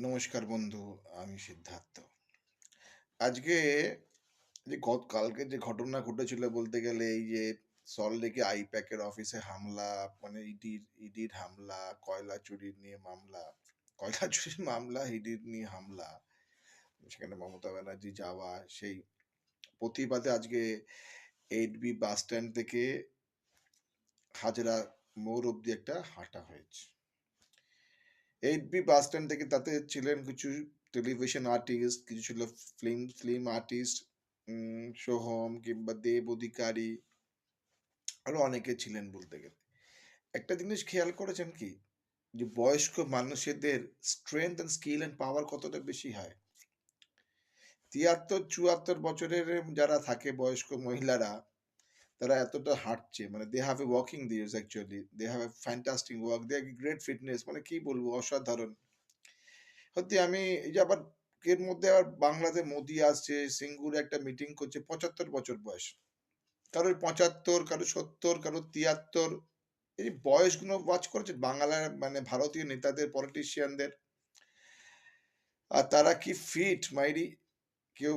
নমস্কার বন্ধু, আমি সিদ্ধার্থ। আজকে কালকে যে ঘটনা ঘটেছিল বলতে গেলে এই যে সল্টলেকে আইপ্যাকের অফিসে হামলা, মানে ইডির হামলা, কয়লা চুরির নিয়ে মামলা, কয়লা চুরির মামলা, ইডির নিয়ে হামলা, সেখানে মমতা ব্যানার্জি যাওয়া, সেই প্রতিবাদে আজকে 8B বাস স্ট্যান্ড থেকে হাজরা মোড় অব্দি একটা হাঁটা হয়েছে। 8B বাস স্ট্যান্ড থেকে তাতে ছিলেন কিছু টেলিভিশন আর্টিস্ট, কিছু ছিল ফিল্ম আর্টিস্ট, সোহম কিংবা দেব অধিকারী, আরো অনেকে ছিলেন বলতে গেলে। একটা জিনিস খেয়াল করেছেন কি, যে বয়স্ক মানুষদের strength and skill and power কতটা বেশি হয়? 73-74 বছরের যারা থাকে বয়স্ক মহিলারা, তারা এতটা হাঁটছে, মানে they have a walking dears, actually they have a fantastic walk, they great fitness, মানে কি বলবো, অসাধারণ। সত্যি আমি এই যে আবার এর মধ্যে আবার বাংলাতে মোদি আসছে, সিঙ্গুরে একটা মিটিং করছে, 75 বছর বয়স, কারোর 75, কারো 70, কারো 73। এই বয়সগুলো ওয়াচ করেছে বাংলার, মানে ভারতীয় নেতাদের, পলিটিশিয়ানদের, আর তারা কি ফিট মাইরি। কেউ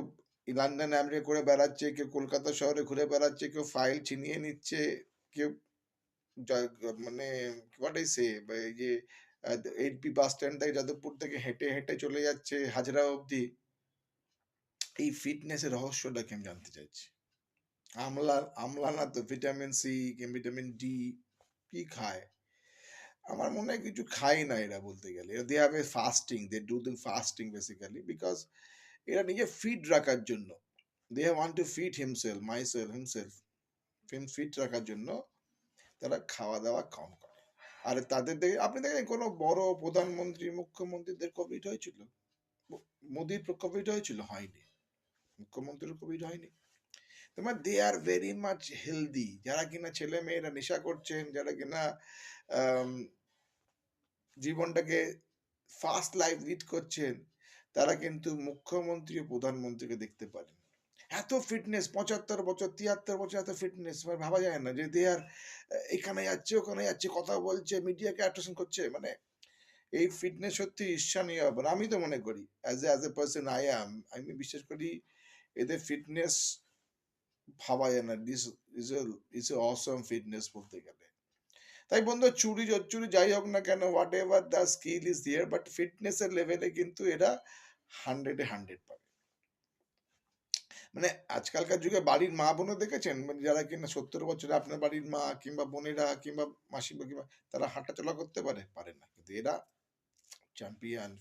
লন্ডন আমেরিকা করে বেড়াচ্ছে, কেউ কলকাতা শহরে ঘুরে বেড়াচ্ছে, কেউ ফাইল ছিনিয়ে নিচ্ছে, কেউ মানে হোয়াট আই সে, এই যে 8B বাস স্ট্যান্ড থেকে, যাদবপুর থেকে হেঁটে হেঁটে চলে যাচ্ছে হাজরা অবধি। এই ফিটনেসের রহস্যটা কি আমি জানতে চাইছি। আমলা আমলা না তো ভিটামিন সি কিংবা ভিটামিন ডি কি খায়? আমার মনে হয় কিছু খায় না এরা বলতে গেলে। They have a fasting, they do the fasting basically because এরা নিজে ফিট রাখার জন্য, they want to fit himself fit রাখার জন্য তারা খাওয়া দাওয়া কম করে। আর তাদের দেখে আপনি দেখেন কোনো বড় প্রধানমন্ত্রী, মুখ্যমন্ত্রীদের কোভিড হয়েছিল? মোদির কোভিড হয়েছিল? হয়নি। মুখ্যমন্ত্রীর কোভিড হয়নি। তোমার দে আর ভেরি মাচ হেলদি। যারা কিনা ছেলে মেয়েরা নেশা করছেন, যারা কিনা আম, জীবনটাকে ফাস্ট লাইফ লিড করছেন, তারা কিন্তু মুখ্যমন্ত্রী ও প্রধানমন্ত্রীকে দেখতে পারেন। এত ফিটনেস, 75 বছর, 73 বছর, এত ফিটনেস ভাবা যায় না যে দে আর এখানে যাচ্ছে ওখানে যাচ্ছে, কথা বলছে, মিডিয়াকে অ্যাট্রাকশন করছে, মানে এই ফিটনেস সত্যি ঈর্ষণীয় ব্যাপার। আমি তো মনে করি অ্যাজ এ পার্সন আমি বিশ্বাস করি এদের ফিটনেস ভাবা যায় না। This is a Assam fitness বলতে গেলে। তাই বন্ধু, চুরি জচ্চুরি যাই হোক না কেন, what ever the skill is here, but fitness এর লেভেলে কিন্তু এরা 100-এ 100 পাবে। মানে আজকালকার যুগে বাড়ির মা বোনও দেখেছেন, মানে যারা কিনা 70 বছরে, আপনার বাড়ির মা কিংবা বোনেরা কিংবা মাসিমা কিংবা, তারা হাঁটা চলা করতে পারে না, কিন্তু এরা চ্যাম্পিয়ন।